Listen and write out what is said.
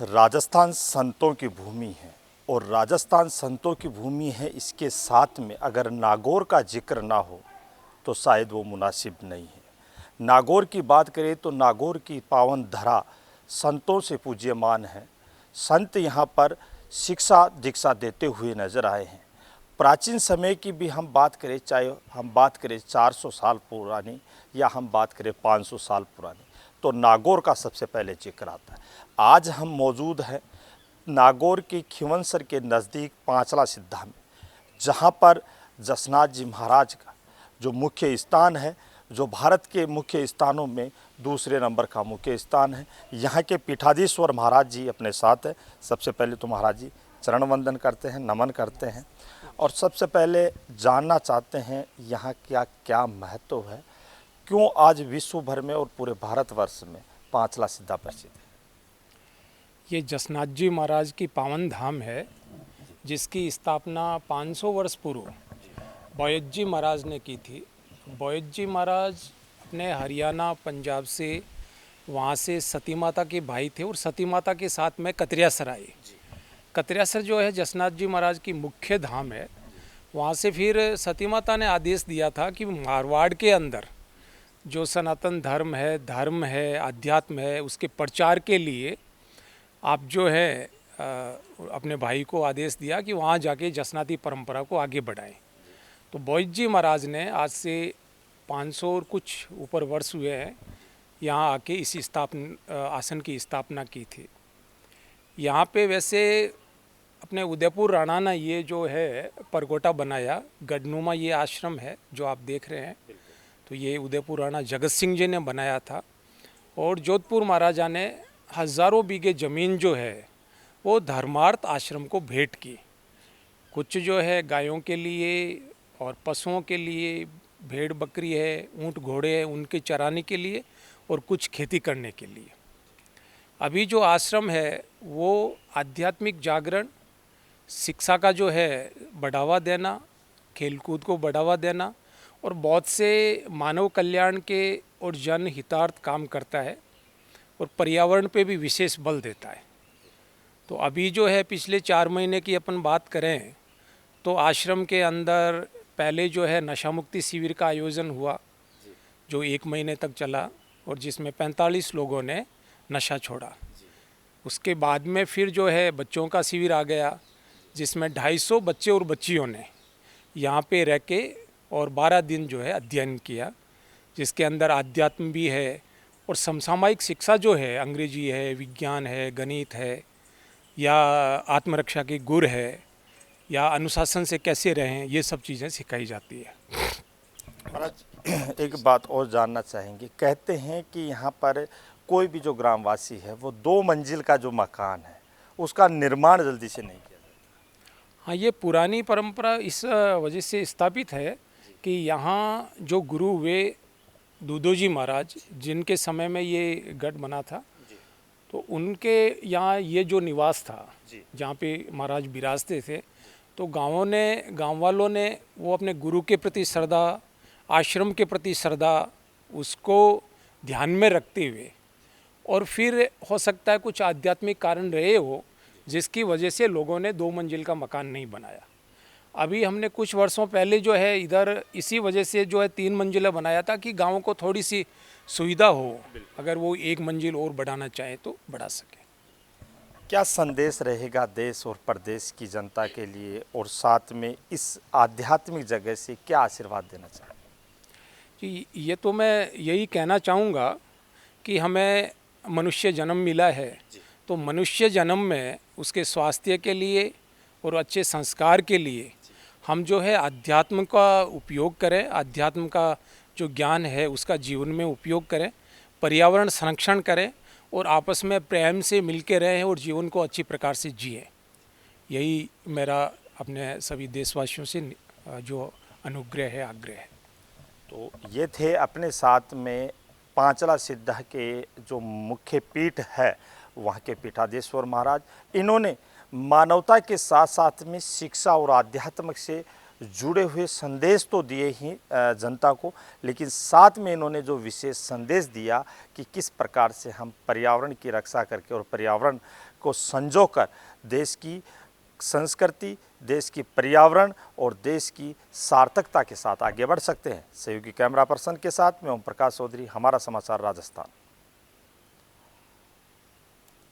राजस्थान संतों की भूमि है और राजस्थान संतों की भूमि है। इसके साथ में अगर नागौर का जिक्र ना हो तो शायद वो मुनासिब नहीं है। नागौर की बात करें तो नागौर की पावन धरा संतों से पूज्यमान है। संत यहाँ पर शिक्षा दीक्षा देते हुए नजर आए हैं। प्राचीन समय की भी हम बात करें, चाहे हम बात करें 400 साल पुरानी या हम बात करें 500 साल पुरानी, तो नागौर का सबसे पहले जिक्र आता है। आज हम मौजूद हैं नागौर के खिवंसर के नज़दीक पांचला सिद्धा में, जहाँ पर जसनाथ जी महाराज का जो मुख्य स्थान है, जो भारत के मुख्य स्थानों में दूसरे नंबर का मुख्य स्थान है। यहाँ के पीठाधीश्वर महाराज जी अपने साथ है। सबसे पहले तो महाराज जी चरण वंदन करते हैं, नमन करते हैं और सबसे पहले जानना चाहते हैं यहाँ क्या क्या महत्व है, क्यों आज विश्व भर में और पूरे भारतवर्ष में पांचला सिद्धा प्रसिद्ध है। ये जसनाथ जी महाराज की पावन धाम है, जिसकी स्थापना 500 वर्ष पूर्व बोयत जी महाराज ने की थी। बोयत जी महाराज अपने हरियाणा पंजाब से वहाँ से सती माता के भाई थे और सती माता के साथ में कतरियासर आए। कतरियासर जो है जसनाथ जी महाराज की मुख्य धाम है। वहाँ से फिर सती माता ने आदेश दिया था कि मारवाड़ के अंदर जो सनातन धर्म है, अध्यात्म है, उसके प्रचार के लिए आप जो है अपने भाई को आदेश दिया कि वहाँ जाके जसनाती परंपरा को आगे बढ़ाएं। तो बोयत जी महाराज ने आज से 500 और कुछ ऊपर वर्ष हुए हैं यहाँ आके इस आसन की स्थापना की थी। यहाँ पे वैसे अपने उदयपुर राणा ने ये जो है परकोटा बनाया, गढ़नुमा ये आश्रम है जो आप देख रहे हैं, तो ये उदयपुर राणा जगत सिंह जी ने बनाया था। और जोधपुर महाराजा ने हज़ारों बीघे ज़मीन जो है वो धर्मार्थ आश्रम को भेंट की। कुछ जो है गायों के लिए और पशुओं के लिए, भेड़ बकरी है, ऊंट घोड़े हैं, उनके चराने के लिए, और कुछ खेती करने के लिए। अभी जो आश्रम है वो आध्यात्मिक जागरण, शिक्षा का जो है बढ़ावा देना, खेलकूद को बढ़ावा देना और बहुत से मानव कल्याण के और जन हितार्थ काम करता है और पर्यावरण पे भी विशेष बल देता है। तो अभी जो है पिछले 4 महीने की अपन बात करें तो आश्रम के अंदर पहले जो है नशा मुक्ति शिविर का आयोजन हुआ जो 1 महीने तक चला और जिसमें 45 लोगों ने नशा छोड़ा। उसके बाद में फिर जो है बच्चों का शिविर आ गया, जिसमें 250 बच्चे और बच्चियों ने यहाँ पे रह के और 12 दिन जो है अध्ययन किया, जिसके अंदर आध्यात्म भी है और समसामयिक शिक्षा जो है, अंग्रेजी है, विज्ञान है, गणित है, या आत्मरक्षा के गुर है, या अनुशासन से कैसे रहें, ये सब चीज़ें सिखाई जाती है। महाराज एक बात और जानना चाहेंगे, कहते हैं कि यहाँ पर कोई भी जो ग्रामवासी है वो 2 मंजिल का जो मकान है उसका निर्माण जल्दी से नहीं किया जाता। हाँ, ये पुरानी परंपरा इस वजह से स्थापित है कि यहाँ जो गुरु हुए दूधोजी महाराज, जिनके समय में ये गढ़ बना था, तो उनके यहाँ ये जो निवास था जहाँ पे महाराज विराजते थे, तो गांव वालों ने वो अपने गुरु के प्रति श्रद्धा, आश्रम के प्रति श्रद्धा, उसको ध्यान में रखते हुए, और फिर हो सकता है कुछ आध्यात्मिक कारण रहे हो जिसकी वजह से लोगों ने 2 मंजिल का मकान नहीं बनाया। अभी हमने कुछ वर्षों पहले जो है इधर इसी वजह से जो है 3 मंजिला बनाया था कि गाँव को थोड़ी सी सुविधा हो, अगर वो 1 मंजिल और बढ़ाना चाहे तो बढ़ा सके। क्या संदेश रहेगा देश और प्रदेश की जनता के लिए, और साथ में इस आध्यात्मिक जगह से क्या आशीर्वाद देना चाहिए? जी, ये तो मैं यही कहना चाहूँगा कि हमें मनुष्य जन्म मिला है, तो मनुष्य जन्म में उसके स्वास्थ्य के लिए और अच्छे संस्कार के लिए हम जो है अध्यात्म का उपयोग करें, अध्यात्म का जो ज्ञान है उसका जीवन में उपयोग करें, पर्यावरण संरक्षण करें और आपस में प्रेम से मिलके रहें और जीवन को अच्छी प्रकार से जिएं। यही मेरा अपने सभी देशवासियों से जो अनुग्रह है, आग्रह है। तो ये थे अपने साथ में पांचला सिद्धा के जो मुख्य पीठ है वहाँ के पीठाधीश्वर महाराज। इन्होंने मानवता के साथ साथ में शिक्षा और आध्यात्म से जुड़े हुए संदेश तो दिए ही जनता को, लेकिन साथ में इन्होंने जो विशेष संदेश दिया कि किस प्रकार से हम पर्यावरण की रक्षा करके और पर्यावरण को संजोकर देश की संस्कृति, देश की पर्यावरण और देश की सार्थकता के साथ आगे बढ़ सकते हैं। सहयोगी कैमरा पर्सन के साथ मैं ओम प्रकाश चौधरी, हमारा समाचार राजस्थान।